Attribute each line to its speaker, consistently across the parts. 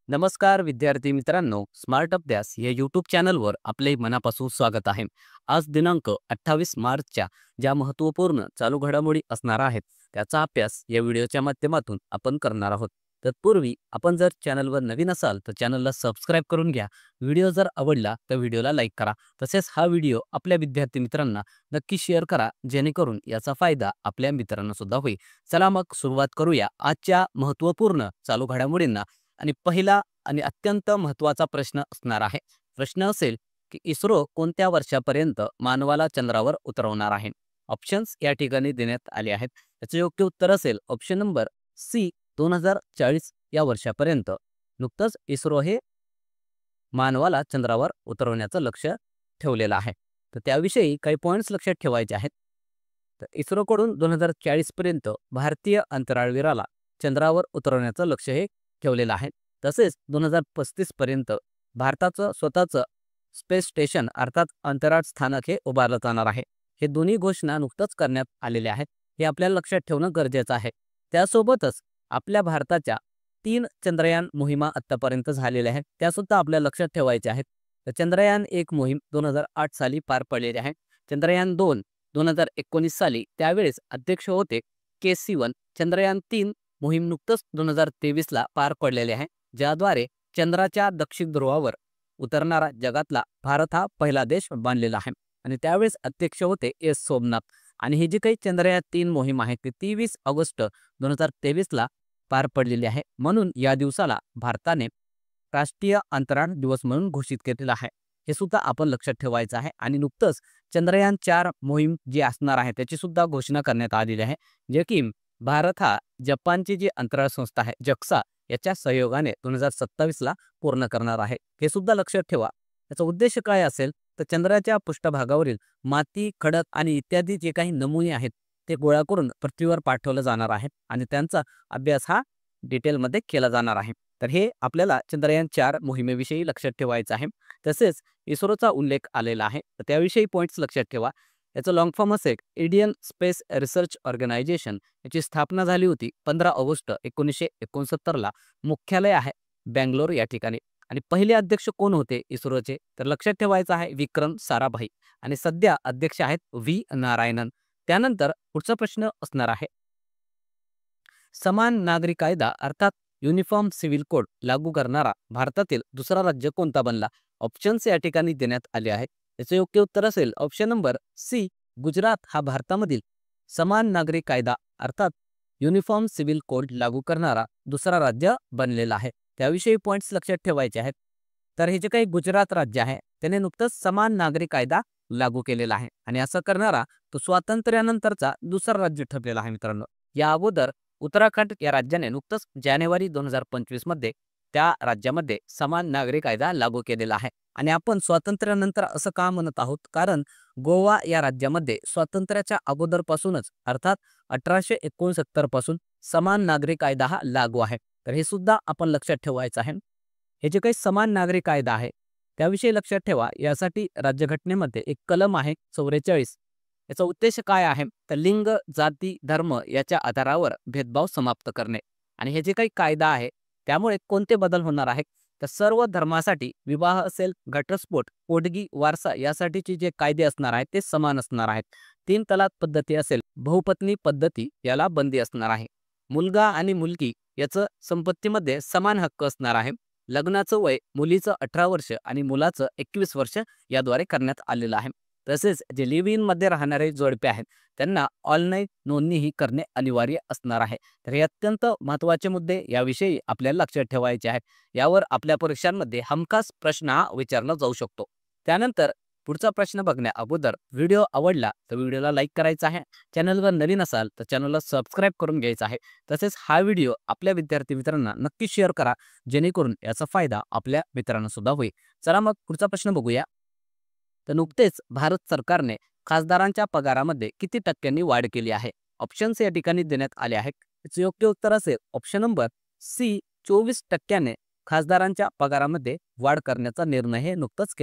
Speaker 1: नमस्कार विद्यार्थी मित्रांनो, स्मार्ट अभ्यास या यूट्यूब चॅनलवर आपले मनापासून स्वागत आहे. आज दिनांक 28 मार्चच्या ज्या महत्त्वपूर्ण चालू घडामोडी असणार आहेत त्याचा अभ्यास या व्हिडिओच्या माध्यमातून आपण करणार आहोत. तत्पूर्वी आपण जर चॅनलवर नवीन असाल तर चॅनलला सबस्क्राईब करून घ्या. व्हिडिओ जर आवडला तर व्हिडिओला लाईक करा. तसेच हा व्हिडिओ आपल्या विद्यार्थी मित्रांना नक्की शेअर करा, जेणेकरून याचा फायदा आपल्या मित्रांना सुद्धा होईल. चला मग सुरुवात करूया आजच्या महत्त्वपूर्ण चालू घडामोडींना. आणि पहिला आणि अत्यंत महत्त्वाचा प्रश्न असणार आहे. प्रश्न असेल की इस्रो कोणत्या वर्षापर्यंत मानवाला चंद्रावर उतरवणार आहे. ऑप्शन्स या ठिकाणी देण्यात आले आहेत. याचे योग्य उत्तर असेल ऑप्शन नंबर सी, 2040 या वर्षापर्यंत. नुकतंच इस्रो हे मानवाला चंद्रावर उतरवण्याचं लक्ष ठेवलेलं आहे. तर त्याविषयी काही पॉईंट्स लक्षात ठेवायचे आहेत. तर इस्रोकडून 2040 पर्यंत भारतीय अंतराळवीराला चंद्रावर उतरवण्याचं लक्ष हे ठेवलेलं आहे. तसेच 2035 पर्यंत भारताचं स्वतःचं स्पेस स्टेशन अर्थात अंतराळ स्थानक हे उभारलं जाणार आहे. हे दोन्ही घोषणा नुकतंच करण्यात आलेल्या आहेत. हे आपल्याला लक्षात ठेवणं गरजेचं आहे. त्यासोबतच आपल्या भारताच्या 3 चंद्रयान मोहिमा आत्तापर्यंत झालेल्या आहेत. त्यासुद्धा आपल्याला लक्षात ठेवायच्या आहेत. तर चंद्रयान 1 मोहीम 2008 साली पार पडलेली आहे. चंद्रयान 2 2019 साली, त्यावेळेस अध्यक्ष होते के. चंद्रयान 3 मोहीम नुकतंच 2023ला पार पडलेले आहे, ज्याद्वारे चंद्राच्या दक्षिण ध्रुवावर उतरणारा जगातला भारत हा पहिला देश बनलेला आहे. आणि त्यावेळेस अध्यक्ष होते एस सोमनाथ. आणि ही जी काही चंद्रयान 3 मोहीम आहे ती 23 ऑगस्ट 2023ला पार पडलेली आहे. म्हणून या दिवसाला भारताने राष्ट्रीय अंतराळ दिवस म्हणून घोषित केलेला आहे. हे सुद्धा आपण लक्षात ठेवायचं आहे. आणि नुकतंच चंद्रयान 4 मोहीम जी असणार आहे त्याची सुद्धा घोषणा करण्यात आलेली आहे, जे की भारत हा जपानची जी अंतराळ संस्था आहे जक्सा याच्या सहयोगाने 2027ला पूर्ण करणार आहे. हे सुद्धा लक्षात ठेवा. याचा उद्देश काय असेल तर चंद्राच्या पृष्ठभागावरील माती, खडक आणि इत्यादी जे काही नमुने आहेत ते गोळा करून पृथ्वीवर पाठवलं जाणार आहे आणि त्यांचा अभ्यास हा डिटेलमध्ये केला जाणार आहे. तर हे आपल्याला चंद्रयान 4 मोहिमेविषयी लक्षात ठेवायचं आहे. तसेच इस्रोचा उल्लेख आलेला आहे, तर त्याविषयी पॉईंट्स लक्षात ठेवा. याचं लॉंग फॉर्म असेल इंडियन स्पेस रिसर्च ऑर्गनायझेशन. याची स्थापना झाली होती 15 ऑगस्ट 1969ला. मुख्यालय आहे बँगलोर या ठिकाणी. आणि पहिले अध्यक्ष कोण होते इस्रोचे तर लक्षात ठेवायचं आहे विक्रम साराभाई. आणि सध्या अध्यक्ष आहेत व्ही नारायणन. त्यानंतर पुढचा प्रश्न असणार आहे, समान नागरी कायदा अर्थात युनिफॉर्म सिव्हिल कोड लागू करणारा भारतातील दुसरा राज्य कोणता बनला. ऑप्शन्स या ठिकाणी देण्यात आले आहेत. याचे योग्य उत्तर असेल ऑप्शन नंबर सी, गुजरात हा भारतामधील समान नागरी कायदा अर्थात युनिफॉर्म सिव्हिल कोड लागू करणारा दुसरा राज्य बनलेला आहे. त्याविषयी पॉईंट्स लक्षात ठेवायचे आहेत. तर हे जे काही गुजरात राज्य आहे त्याने नुकतंच समान नागरी कायदा लागू केलेला आहे आणि असं करणारा तो स्वातंत्र्यानंतरचा दुसरा राज्य ठरलेला आहे मित्रांनो. या अगोदर उत्तराखंड या राज्याने नुकतंच जानेवारी 2025 मध्ये त्या राज्यामध्ये समान नागरी कायदा लागू केलेला आहे. आणि आपण स्वातंत्र्यानंतर असं का म्हणत आहोत कारण गोवा या राज्यामध्ये स्वातंत्र्याच्या अगोदरपासूनच अर्थात 1869 पासून समान नागरी कायदा हा लागू आहे. तर हे सुद्धा आपण लक्षात ठेवायचं आहे. हे जे काही समान नागरी कायदा आहे त्याविषयी लक्षात ठेवा. यासाठी राज्यघटनेमध्ये एक कलम आहे 44. याचा उद्देश काय आहे तर लिंग, जाती, धर्म याच्या आधारावर भेदभाव समाप्त करणे. आणि हे जे काही कायदा आहे त्यामुळे कोणते बदल होणार आहेत तर सर्व धर्मासाठी विवाह असेल, घटस्फोट, पोटगी, वारसा यासाठीचे जे कायदे असणार आहेत ते समान असणार आहेत. 3 तलाक पद्धती असेल, बहुपत्नी पद्धती याला बंदी असणार आहे. मुलगा आणि मुलगी याचं संपत्तीमध्ये समान हक्क असणार आहे. लग्नाचं वय मुलीचं 18 वर्ष आणि मुलाचं 21 वर्ष याद्वारे करण्यात आलेलं आहे. तसेच जे लिव्ह इन मध्ये राहणारे जोडपे आहेत त्यांना ऑनलाईन नोंदणीही करणे अनिवार्य असणार आहे. तर हे अत्यंत महत्त्वाचे मुद्दे याविषयी आपल्याला लक्षात ठेवायचे आहेत. यावर आपल्या परीक्षांमध्ये हमखास प्रश्न हा विचारला जाऊ शकतो. त्यानंतर पुढचा प्रश्न बघण्या अगोदर व्हिडिओ आवडला तर व्हिडिओला लाईक करायचा आहे. चॅनलवर नवीन असाल तर चॅनलला सबस्क्राईब करून घ्यायचा आहे. तसेच हा व्हिडिओ आपल्या विद्यार्थी मित्रांना नक्की शेअर करा, जेणेकरून याचा फायदा आपल्या मित्रांना सुद्धा होईल. चला मग पुढचा प्रश्न बघूया. तर नुकतेच भारत सरकारने खासदारांच्या पगारामध्ये किती टक्क्यांनी वाढ केली आहे. ऑप्शन्स या ठिकाणी देण्यात आले आहेत. याचे योग्य उत्तर असेल ऑप्शन नंबर सी, 24% खासदारांच्या पगारामध्ये वाढ करण्याचा निर्णय हे नुकतंच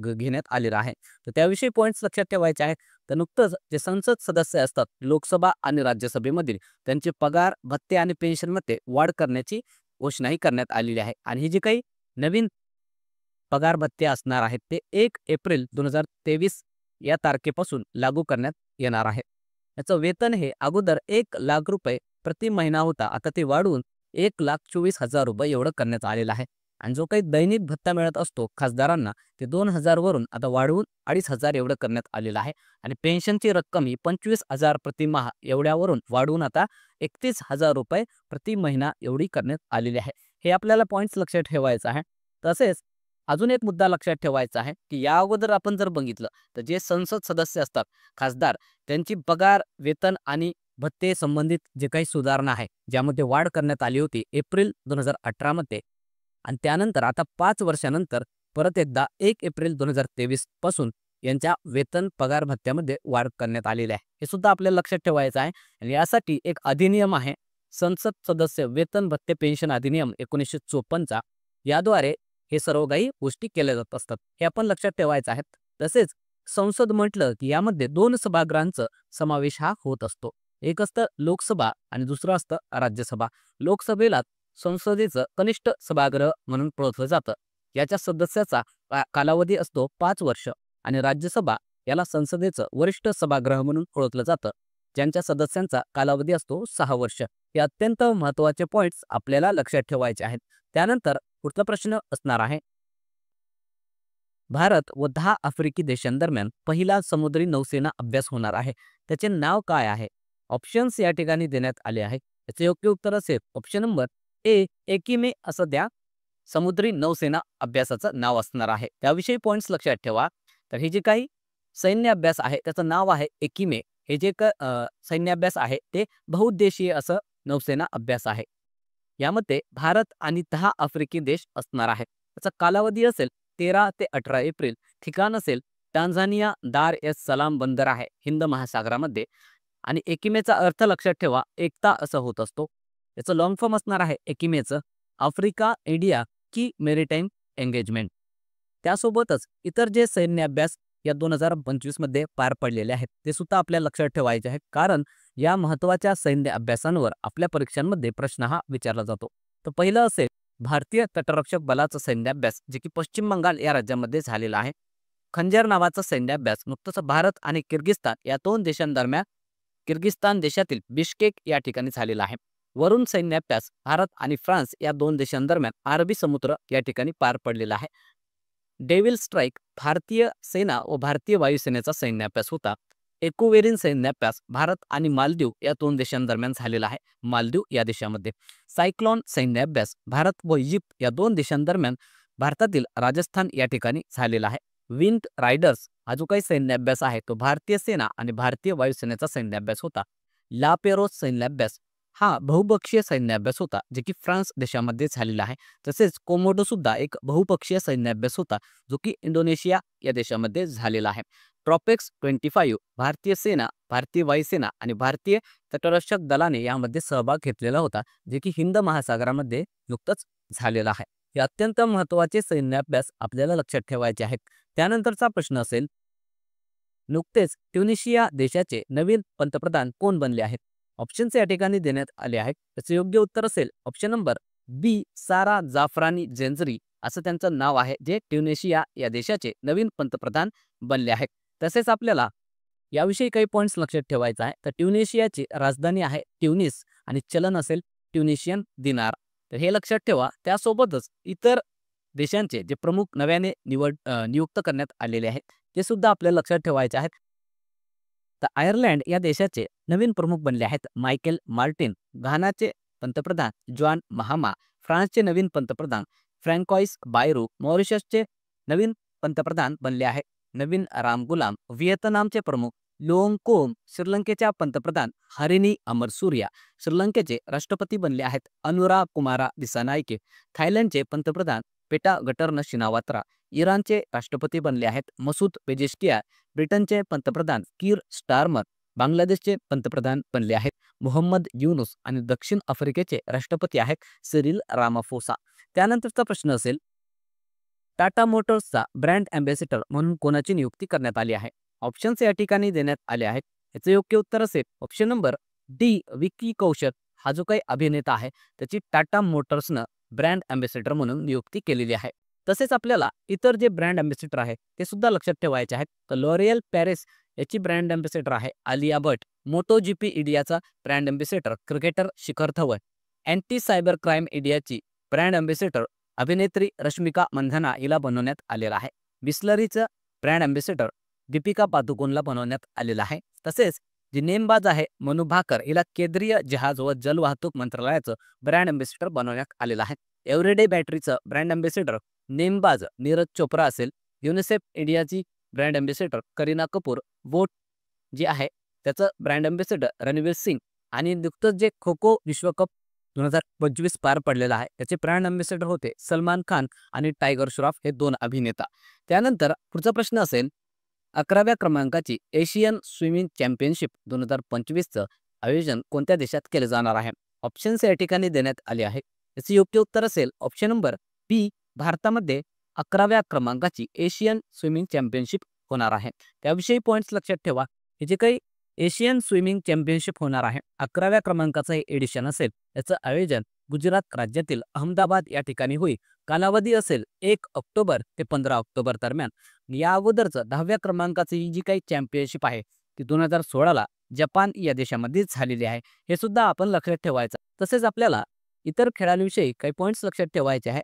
Speaker 1: घेण्यात आलेला आहे. तर त्याविषयी पॉईंट्स लक्षात ठेवायचे आहेत. तर नुकतंच जे संसद सदस्य असतात लोकसभा आणि राज्यसभेमधील त्यांचे पगार, भत्ते आणि पेन्शनमध्ये वाढ करण्याची घोषणाही करण्यात आलेली आहे. आणि हे जे काही नवीन पगार भत्ते असणार आहेत ते 1 एप्रिल 2023 या तारखेपासून लागू करण्यात येणार आहे. याचं वेतन हे अगोदर 1,00,000 रुपये प्रति महिना होता. आता ते वाढवून 1,24,000 रुपये एवढं करण्यात आलेलं आहे. आणि जो काही दैनिक भत्ता मिळत असतो खासदारांना ते 2,000 वरून आता वाढवून 2,500 एवढं करण्यात आलेलं आहे. आणि पेन्शनची रक्कम ही 25,000 प्रतिमाह एवढ्यावरून वाढवून आता 31,000 रुपये प्रति महिना एवढी करण्यात आलेली आहे. हे आपल्याला पॉईंट्स लक्षात ठेवायचं आहे. तसेच अजून एक मुद्दा लक्षात ठेवायचा आहे की या अगोदर आपण जर बघितलं तर जे संसद सदस्य असतात खासदार त्यांची पगार वेतन आणि भत्ते संबंधित जे काही सुधारणा आहे ज्यामध्ये वाढ करण्यात आली होती एप्रिल 2018 मध्ये आणि त्यानंतर आता 5 वर्षानंतर परत एकदा 1 एप्रिल 2023 पासून यांच्या वेतन पगार भत्त्यामध्ये वाढ करण्यात आलेली आहे. हे सुद्धा आपल्याला लक्षात ठेवायचं आहे. आणि यासाठी एक अधिनियम आहे संसद सदस्य वेतन भत्ते पेन्शन अधिनियम 1954 याद्वारे हे सर्व काही गोष्टी केल्या जात असतात. हे आपण लक्षात ठेवायचं आहे. तसेच संसद म्हटलं की यामध्ये 2 सभागृहांचा समावेश हा होत असतो. एक असतं लोकसभा आणि दुसरं असतं राज्यसभा. लोकसभेला संसदेचं कनिष्ठ सभागृह म्हणून ओळखलं जातं. याच्या सदस्याचा कालावधी असतो 5 वर्ष आणि राज्यसभा याला संसदेचं वरिष्ठ सभागृह म्हणून ओळखलं जातं, ज्यांच्या सदस्यांचा कालावधी असतो 6 वर्ष. हे अत्यंत महत्त्वाचे पॉईंट्स आपल्याला लक्षात ठेवायचे आहेत. त्यानंतर पुढचा प्रश्न असणार आहे, भारत व 10 आफ्रिकी देशांदरम्यान पहिला समुद्री नौसेना अभ्यास होणार आहे. त्याचे नाव काय आहे? ऑप्शन्स या ठिकाणी देण्यात आले आहेत. याचे योग्य उत्तर असेल ऑप्शन नंबर ए एकिमे असं द्या. समुद्री नौसेना अभ्यासाचं नाव असणार आहे. त्याविषयी पॉईंट्स लक्षात ठेवा. तर हे जे काही सैन्य अभ्यास आहे त्याचं नाव आहे एकिमे. हे जे सैन्य अभ्यास आहे ते बहुउद्देशीय असं नौसेना अभ्यास आहे. यामध्ये भारत आणि 10 आफ्रिकी देश असणार आहेत. त्याचा कालावधी असेल 13 ते 18 एप्रिल. ठिकाण असेल टांझानिया दार एस सलाम बंदर आहे हिंद महासागरामध्ये. आणि एकिमेचा अर्थ लक्षात ठेवा एकता असं होत असतो. याचं लॉंग फॉर्म असणार आहे एकिमेचं आफ्रिका इंडिया की मेरीटाईम एंगेजमेंट. त्यासोबतच इतर जे सैन्य अभ्यास या 2025 मध्ये पार पडलेले आहेत ते सुद्धा आपल्या लक्षात ठेवायचे आहेत, कारण या महत्त्वाच्या सैन्य अभ्यासांवर आपल्या परीक्षांमध्ये प्रश्न हा विचारला जातो. तर पहिलं असेल भारतीय तटरक्षक बलाचा सैन्य अभ्यास जे की पश्चिम बंगाल या राज्यामध्ये झालेला आहे. खंजर नावाचा सैन्य अभ्यास नुकताच भारत आणि किर्गिस्तान या 2 देशांदरम्यान किर्गिस्तान देशातील बिश्केक या ठिकाणी झालेला आहे. वरून सैन्य अभ्यास भारत आणि फ्रान्स या 2 देशांदरम्यान अरबी समुद्र या ठिकाणी पार पडलेला आहे. डेव्हिल स्ट्राईक भारतीय सेना व भारतीय वायुसेनेचा सैन्य अभ्यास होता. एकोवेरिन सैन्य अभ्यास भारत आणि मालदीव या 2 देशांदरम्यान झालेला आहे. मालदीव या देशामध्ये. सायक्लॉन सैन्य अभ्यास भारत व इजिप्त या 2 देशांदरम्यान भारतातील राजस्थान या ठिकाणी झालेला आहे. विंड रायडर्स हा जो काही सैन्य अभ्यास आहे तो भारतीय सेना आणि भारतीय वायुसेनेचा सैन्य अभ्यास होता. ला पेरोस सैन्य अभ्यास हा बहुपक्षीय सैन्य अभ्यास होता जे की फ्रान्स देशामध्ये झालेला आहे. तसेच कोमोडो सुद्धा एक बहुपक्षीय सैन्य अभ्यास होता जो की इंडोनेशिया या देशामध्ये झालेला आहे. ट्रॉपेक्स 25 भारतीय सेना, भारतीय वायुसेना आणि भारतीय तटरक्षक दलाने यामध्ये सहभाग घेतलेला होता जे की हिंद महासागरामध्ये नुकतंच झालेला आहे. हे अत्यंत महत्त्वाचे सैन्य अभ्यास आपल्याला लक्षात ठेवायचे आहेत. त्यानंतरचा प्रश्न असेल, नुकतेच ट्युनिशिया देशाचे नवीन पंतप्रधान कोण बनले आहेत? ऑप्शन्स या ठिकाणी देण्यात आले आहेत. त्याचे योग्य उत्तर असेल ऑप्शन नंबर बी सारा जाफरानी जेंजरी असं त्यांचं नाव आहे, जे ट्युनिशिया या देशाचे नवीन पंतप्रधान बनले आहेत. तसेच आपल्याला याविषयी काही पॉईंट्स लक्षात ठेवायचा आहे. तर ट्युनिशियाची राजधानी आहे ट्युनिस आणि चलन असेल ट्युनिशियन दिनार. तर हे लक्षात ठेवा. त्यासोबतच इतर देशांचे जे प्रमुख नव्याने नियुक्त करण्यात आलेले आहेत ते सुद्धा आपल्याला लक्षात ठेवायचे आहेत. तर आयर्लंड या देशाचे नवीन प्रमुख बनले आहेत मायकेल मार्टिन. घानाचे पंतप्रधान जॉन महामा. फ्रान्सचे नवीन पंतप्रधान फ्रँकॉइस बायरू. मॉरिशसचे नवीन पंतप्रधान बनले आहेत नवीन रामगुलाम. व्हिएतनामचे प्रमुख लोंग कोम. श्रीलंकेच्या पंतप्रधान हरिनी अमरसूर्या. श्रीलंकेचे राष्ट्रपती बनले आहेत अनुरा कुमारा दिसानायके. थायलंडचे पंतप्रधान पेटा गटर्न शिनावात्रा. इराणचे राष्ट्रपती बनले आहेत मसूद पेजेश्किया. ब्रिटनचे पंतप्रधान कीर स्टारमर. बांगलादेशचे पंतप्रधान बनले आहेत मोहम्मद युनुस आणि दक्षिण आफ्रिकेचे राष्ट्रपती आहेत सिरिल रामाफोसा. त्यानंतरचा प्रश्न असेल, टाटा मोटर्सचा ब्रँड अँबॅसेडर म्हणून कोणाची नियुक्ती करण्यात आली आहे? ऑप्शन्स या ठिकाणी देण्यात आले आहेत. याचे योग्य उत्तर असेल option number D Vicky Kaushal. हा जो काही अभिनेता आहे त्याची टाटा मोटर्सनं ब्रँड अँबॅसेडर म्हणून नियुक्ती केलेली आहे. तसेच आपल्याला इतर जे ब्रँड अँबॅसेडर आहे ते सुद्धा लक्षात ठेवायचे आहेत. तर लॉरियल पॅरिस याची ब्रँड अँबॅसेडर आहे आलिया भट. MotoGP इंडियाचा brand ambassador cricketer Shikhar Dhawan. Anti cyber crime इंडियाची ब्रँड अँबॅसेडर अभिनेत्री रश्मिका मंधाना हिला बनवण्यात आलेला आहे. बिस्लरीचं ब्रँड अँबॅसेडर दीपिका पादुकोणला बनवण्यात आलेला आहे. तसेच जी नेमबाज आहे मनू भाकर हिला केंद्रीय जहाज व जलवाहतूक मंत्रालयाचं ब्रँड अँबॅसेडर बनवण्यात आलेलं आहे. एव्हरीडे बॅटरीचं ब्रँड अँबॅसेडर नेमबाज नीरज चोप्रा असेल. युनिसेफ इंडियाची brand ambassador Kareena Kapoor. Vote जी आहे त्याचं ब्रँड अँबॅसेडर रणवीर सिंग. आणि नुकतंच जे खो खो विश्वकप 2025 पार पडलेला आहे त्याचे ब्रँड अँबॅसेडर होते सलमान खान आणि टायगर श्रॉफ हे 2 अभिनेता. त्यानंतर पुढचा प्रश्न असेल 11व्या क्रमांकाची एशियन स्विमिंग चॅम्पियनशिप 2025चं आयोजन कोणत्या देशात केलं जाणार आहे? ऑप्शन्स या ठिकाणी देण्यात आले आहे. याचे योग्य उत्तर असेल ऑप्शन नंबर बी, भारतामध्ये 11व्या क्रमांकाची एशियन स्विमिंग चॅम्पियनशिप होणार आहे. त्याविषयी पॉईंट्स लक्षात ठेवा. हे जे काही एशियन स्विमिंग चॅम्पियनशिप होणार आहे 11व्या क्रमांकाचं हे एडिशन असेल याचं आयोजन गुजरात राज्यातील अहमदाबाद या ठिकाणी होईल. कालावधी असेल 1 ऑक्टोबर ते 15 ऑक्टोबर दरम्यान. या अगोदरचं 10व्या क्रमांकाची ही जी काही चॅम्पियनशिप आहे ती 2016ला जपान या देशामध्ये झालेली आहे. हे सुद्धा आपण लक्षात ठेवायचं. तसेच आपल्याला इतर खेळांविषयी काही पॉईंट्स लक्षात ठेवायचे आहे.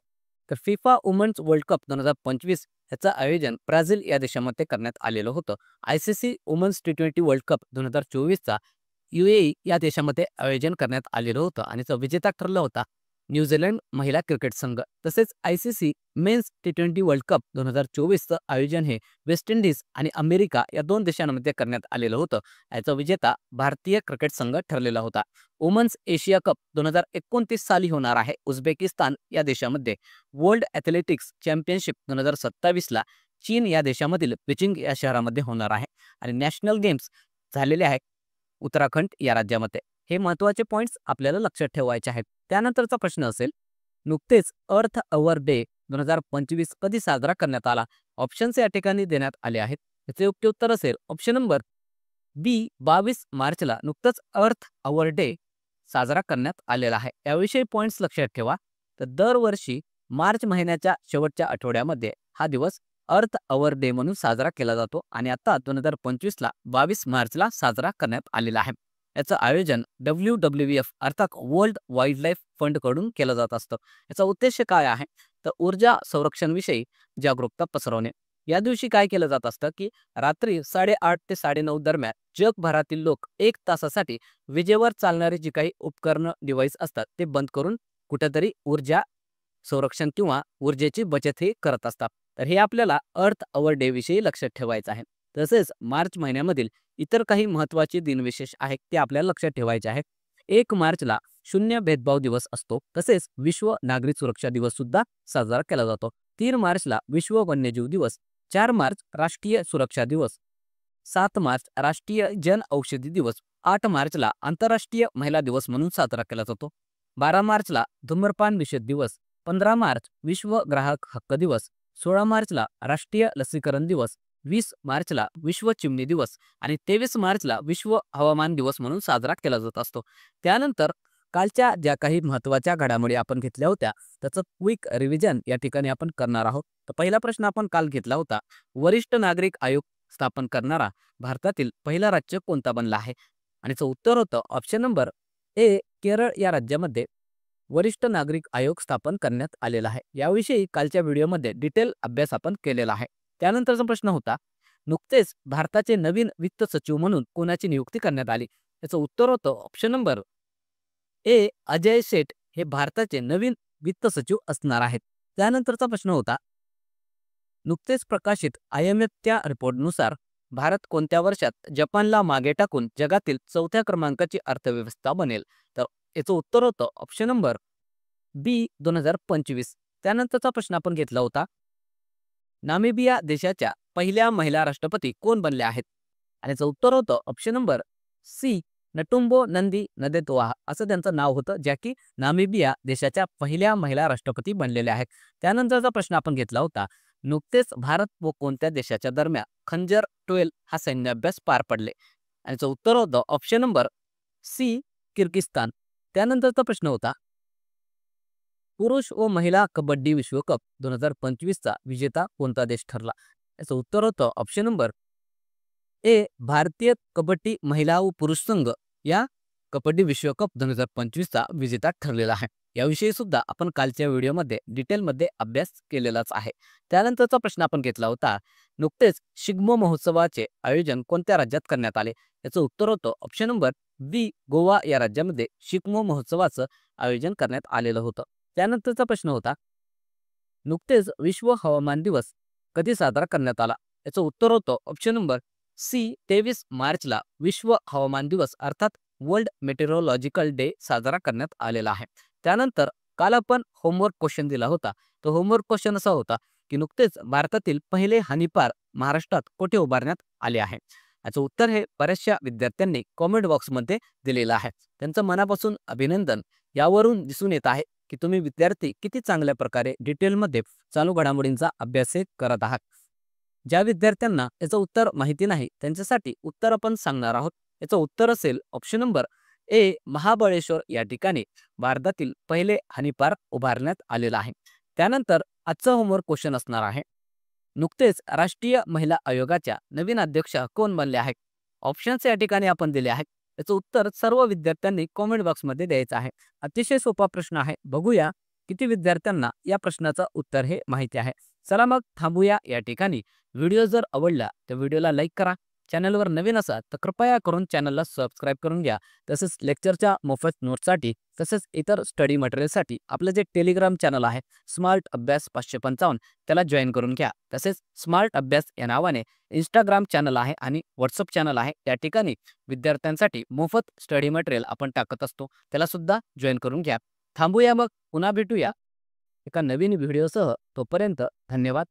Speaker 1: तर फिफा वुमन्स वर्ल्ड कप 2025 याचं आयोजन ब्राझील या देशामध्ये करण्यात आलेलं होतं. ICC women's T20 world cup 2024चा UAE या देशामध्ये आयोजन करण्यात आलेलं होतं आणि त्याचा विजेता ठरला होता न्यूझीलंड महिला क्रिकेट संघ. तसेच ICC men's T20 world cup 2024चं आयोजन हे वेस्ट इंडिज आणि अमेरिका या 2 देशांमध्ये करण्यात आलेलं होतं. याचा विजेता भारतीय क्रिकेट संघ ठरलेला होता. वुमन्स एशिया कप 2029 साली होणार आहे उझबेकिस्तान या देशामध्ये. वर्ल्ड ॲथलेटिक्स चॅम्पियनशिप 2027ला चीन या देशामधील बीजिंग या शहरामध्ये होणार आहे. आणि नॅशनल गेम्स झालेले आहेत उत्तराखंड या राज्यामध्ये. हे महत्त्वाचे पॉईंट्स आपल्याला लक्षात ठेवायचे आहेत. त्यानंतरचा प्रश्न असेल नुकतेच अर्थ अवर डे 2025 कधी साजरा करण्यात आला? ऑप्शन्स या ठिकाणी देण्यात आले आहेत. याचे योग्य उत्तर असेल ऑप्शन नंबर बी, 22 मार्चला नुकतंच अर्थ अवर डे साजरा करण्यात आलेला आहे. याविषयी पॉईंट्स लक्षात ठेवा. तर दरवर्षी मार्च महिन्याच्या शेवटच्या आठवड्यामध्ये हा दिवस अर्थ अवर डे म्हणून साजरा केला जातो आणि आता 2025ला 22 मार्चला साजरा करण्यात आलेला आहे. याचं आयोजन WWF अर्थात वर्ल्ड वाईल्ड लाईफ फंड कडून केलं जात असतं. याचा उद्देश काय आहे तर ऊर्जा संरक्षणविषयी जागरूकता पसरवणे. या दिवशी काय केलं जात असतं की रात्री 8:30 ते 9:30 दरम्यान जगभरातील लोक 1 तासासाठी विजेवर चालणारी जी काही उपकरणं डिव्हाइस असतात ते बंद करून कुठेतरी ऊर्जा संरक्षण किंवा ऊर्जेची बचत हे करत असतात. तर हे आपल्याला अर्थ अवर डे विषयी लक्षात ठेवायचं आहे. तसेच मार्च महिन्यामधील इतर काही महत्त्वाचे दिनविशेष आहेत ते आपल्याला लक्षात ठेवायचे आहेत. 1 मार्चला शून्य भेदभाव दिवस असतो. तसेच विश्व नागरिक सुरक्षा दिवस सुद्धा साजरा केला जातो. 3 मार्चला विश्व वन्यजीव दिवस. 4 मार्च राष्ट्रीय सुरक्षा दिवस. 7 मार्च राष्ट्रीय जन औषधी दिवस. 8 मार्चला आंतरराष्ट्रीय महिला दिवस म्हणून साजरा केला जातो. 12 मार्चला धूम्रपान निषेध दिवस. 15 मार्च विश्व ग्राहक हक्क दिवस. 16 मार्चला राष्ट्रीय लसीकरण दिवस. 20 मार्चला विश्व चिमणी दिवस आणि 23 मार्चला विश्व हवामान दिवस म्हणून साजरा केला जात असतो. त्यानंतर कालच्या ज्या काही महत्त्वाच्या घडामोडी आपण घेतल्या होत्या त्याचं क्विक रिव्हिजन या ठिकाणी आपण करणार आहोत. तर पहिला प्रश्न आपण काल घेतला होता, वरिष्ठ नागरिक आयोग स्थापन करणारा भारतातील पहिला राज्य कोणता बनला आहे? आणि याचं उत्तर होतं ऑप्शन नंबर ए, केरळ या राज्यामध्ये वरिष्ठ नागरिक आयोग स्थापन करण्यात आलेला आहे. याविषयी कालच्या व्हिडिओमध्ये डिटेल अभ्यास आपण केलेला आहे. त्यानंतरचा प्रश्न होता, नुकतेच भारताचे नवीन वित्त सचिव म्हणून कोणाची नियुक्ती करण्यात आली? याचं उत्तर होतं ऑप्शन नंबर ए, अजय सेठ हे भारताचे नवीन वित्त सचिव असणार आहेत. त्यानंतरचा प्रश्न होता, नुकतेच प्रकाशित IMFच्या रिपोर्टनुसार भारत कोणत्या वर्षात जपानला मागे टाकून जगातील 4थ्या क्रमांकाची अर्थव्यवस्था बनेल? तर याचं उत्तर होतं ऑप्शन नंबर बी, 2025. त्यानंतरचा प्रश्न आपण घेतला होता, नामिबिया देशाच्या पहिल्या महिला राष्ट्रपती कोण बनल्या आहेत? आणि याचं उत्तर होतं ऑप्शन नंबर सी, नटुंबो नंदी नदेतोआ असं त्यांचं नाव होतं, ज्या की नामिबिया देशाच्या पहिल्या महिला राष्ट्रपती बनलेल्या आहेत. त्यानंतरचा प्रश्न आपण घेतला होता, नुकतेच भारत व कोणत्या देशाच्या दरम्यान खंजर 12 हा सैन्य अभ्यास पार पडले? आणि याचं उत्तर होतं ऑप्शन नंबर सी, किर्गिस्तान. त्यानंतरचा प्रश्न होता, पुरुष व महिला कबड्डी विश्वकप 2025चा विजेता कोणता देश ठरला? याचं उत्तर होतं ऑप्शन नंबर ए भारतीय कबड्डी महिला व पुरुष संघ या कबड्डी विश्वकप 2025चा विजेता ठरलेला आहे. याविषयी सुद्धा आपण कालच्या व्हिडिओमध्ये डिटेलमध्ये अभ्यास केलेलाच आहे. त्यानंतरचा प्रश्न आपण घेतला होता, नुकतेच शिग्मो महोत्सवाचे आयोजन कोणत्या राज्यात करण्यात आले? याचं उत्तर होतं ऑप्शन नंबर बी गोवा या राज्यामध्ये शिग्मो महोत्सवाचं आयोजन करण्यात आलेलं होतं. त्यानंतरचा प्रश्न होता, नुकतेच विश्व हवामान दिवस कधी साजरा करण्यात आला? याचं उत्तर होतं ऑप्शन नंबर सी 23 मार्चला विश्व हवामान दिवस अर्थात वर्ल्ड मेटेरोलॉजिकल डे साजरा करण्यात आलेला आहे. त्यानंतर काल आपण होमवर्क क्वेश्चन दिला होता. तो होमवर्क क्वेश्चन असा होता की नुकतेच भारतातील पहिले हनीपार महाराष्ट्रात कुठे उभारण्यात आले आहे? याचं उत्तर हे बऱ्याचशा विद्यार्थ्यांनी कॉमेंट बॉक्समध्ये दिलेलं आहे. त्यांचं मनापासून अभिनंदन. यावरून दिसून येत आहे की तुम्ही विद्यार्थी किती चांगल्या प्रकारे डिटेलमध्ये चालू घडामोडींचा अभ्यास करत आहात. ज्या विद्यार्थ्यांना याचं उत्तर माहिती नाही त्यांच्यासाठी उत्तर आपण सांगणार आहोत. याचं उत्तर असेल ऑप्शन नंबर ए महाबळेश्वर या ठिकाणी भारतातील पहिले हनी पार्क उभारण्यात आलेला आहे. त्यानंतर आजचं होमवर्क क्वेश्चन असणार आहे, नुकतेच राष्ट्रीय महिला आयोगाच्या नवीन अध्यक्षा कोण बनले आहेत? ऑप्शन्स या ठिकाणी आपण दिले आहेत. याचं उत्तर सर्व विद्यार्थ्यांनी कॉमेंट बॉक्समध्ये द्यायचं आहे. अतिशय सोपा प्रश्न आहे. बघूया किती विद्यार्थ्यांना या प्रश्नाचं उत्तर हे माहिती आहे. चला मग थांबूया या ठिकाणी. व्हिडिओ जर आवडला तर व्हिडिओला लाईक करा. चॅनलवर नवीन असाल तर कृपया करून चॅनलला सबस्क्राईब करून घ्या. तसेच लेक्चरच्या मोफत नोट्ससाठी तसेच इतर स्टडी मटेरियलसाठी आपलं जे टेलिग्राम चॅनल आहे स्मार्ट अभ्यास 555 त्याला जॉईन करून घ्या. तसेच स्मार्ट अभ्यास या नावाने इंस्टाग्राम चॅनल आहे आणि व्हॉट्सअप चॅनल आहे. त्या ठिकाणी विद्यार्थ्यांसाठी मोफत स्टडी मटेरियल आपण टाकत असतो. त्याला सुद्धा जॉईन करून घ्या. थांबूया मग पुन्हा भेटूया एका नवीन व्हिडिओसह. तोपर्यंत धन्यवाद.